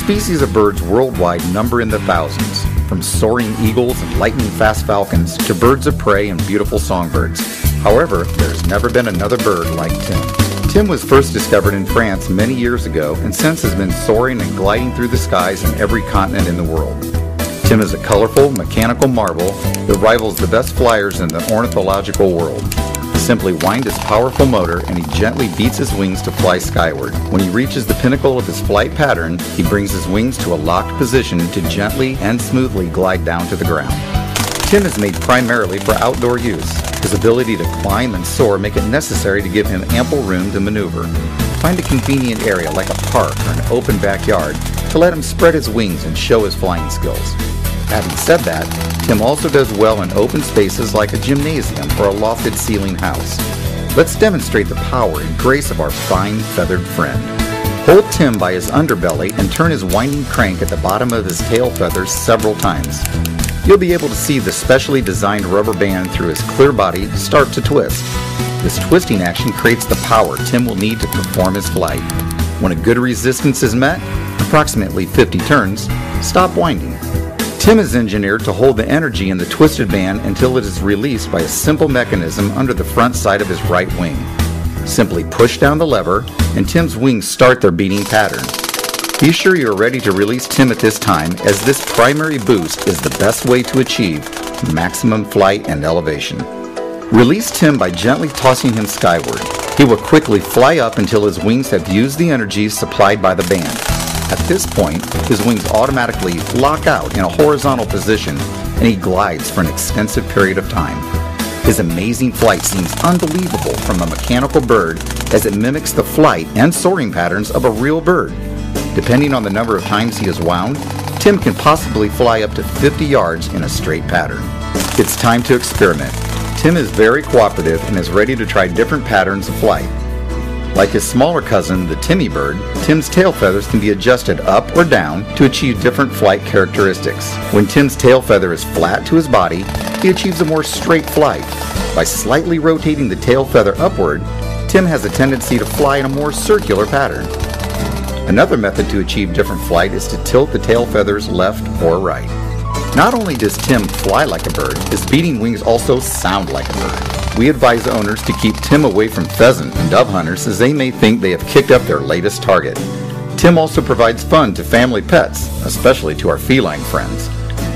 species of birds worldwide number in the thousands, from soaring eagles and lightning-fast falcons to birds of prey and beautiful songbirds. However, there's never been another bird like Tim. Tim was first discovered in France many years ago and since has been soaring and gliding through the skies in every continent in the world. Tim is a colorful, mechanical marvel that rivals the best flyers in the ornithological world. Simply wind his powerful motor and he gently beats his wings to fly skyward. When he reaches the pinnacle of his flight pattern, he brings his wings to a locked position to gently and smoothly glide down to the ground. Tim is made primarily for outdoor use. His ability to climb and soar make it necessary to give him ample room to maneuver. Find a convenient area like a park or an open backyard to let him spread his wings and show his flying skills. Having said that, Tim also does well in open spaces like a gymnasium or a lofted ceiling house. Let's demonstrate the power and grace of our fine feathered friend. Hold Tim by his underbelly and turn his winding crank at the bottom of his tail feathers several times. You'll be able to see the specially designed rubber band through his clear body start to twist. This twisting action creates the power Tim will need to perform his flight. When a good resistance is met, approximately 50 turns, stop winding. Tim is engineered to hold the energy in the twisted band until it is released by a simple mechanism under the front side of his right wing. Simply push down the lever and Tim's wings start their beating pattern. Be sure you are ready to release Tim at this time, as this primary boost is the best way to achieve maximum flight and elevation. Release Tim by gently tossing him skyward. He will quickly fly up until his wings have used the energy supplied by the band. At this point, his wings automatically lock out in a horizontal position and he glides for an extensive period of time. His amazing flight seems unbelievable from a mechanical bird, as it mimics the flight and soaring patterns of a real bird. Depending on the number of times he is wound, Tim can possibly fly up to 50 yards in a straight pattern. It's time to experiment. Tim is very cooperative and is ready to try different patterns of flight. Like his smaller cousin, the Timmy bird, Tim's tail feathers can be adjusted up or down to achieve different flight characteristics. When Tim's tail feather is flat to his body, he achieves a more straight flight. By slightly rotating the tail feather upward, Tim has a tendency to fly in a more circular pattern. Another method to achieve different flight is to tilt the tail feathers left or right. Not only does Tim fly like a bird, his beating wings also sound like a bird. We advise owners to keep Tim away from pheasant and dove hunters, as they may think they have kicked up their latest target. Tim also provides fun to family pets, especially to our feline friends.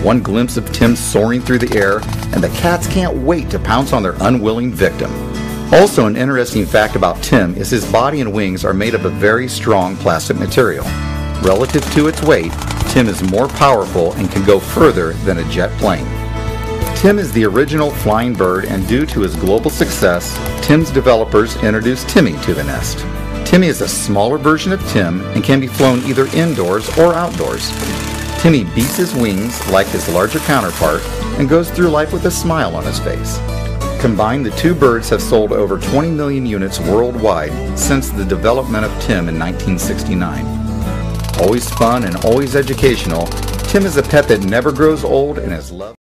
One glimpse of Tim soaring through the air, and the cats can't wait to pounce on their unwilling victim. Also, an interesting fact about Tim is his body and wings are made of a very strong plastic material. Relative to its weight, Tim is more powerful and can go further than a jet plane. Tim is the original flying bird, and due to his global success, Tim's developers introduced Timmy to the nest. Timmy is a smaller version of Tim and can be flown either indoors or outdoors. Timmy beats his wings like his larger counterpart and goes through life with a smile on his face. Combined, the two birds have sold over 20 million units worldwide since the development of Tim in 1969. Always fun and always educational, Tim is a pet that never grows old and is loved.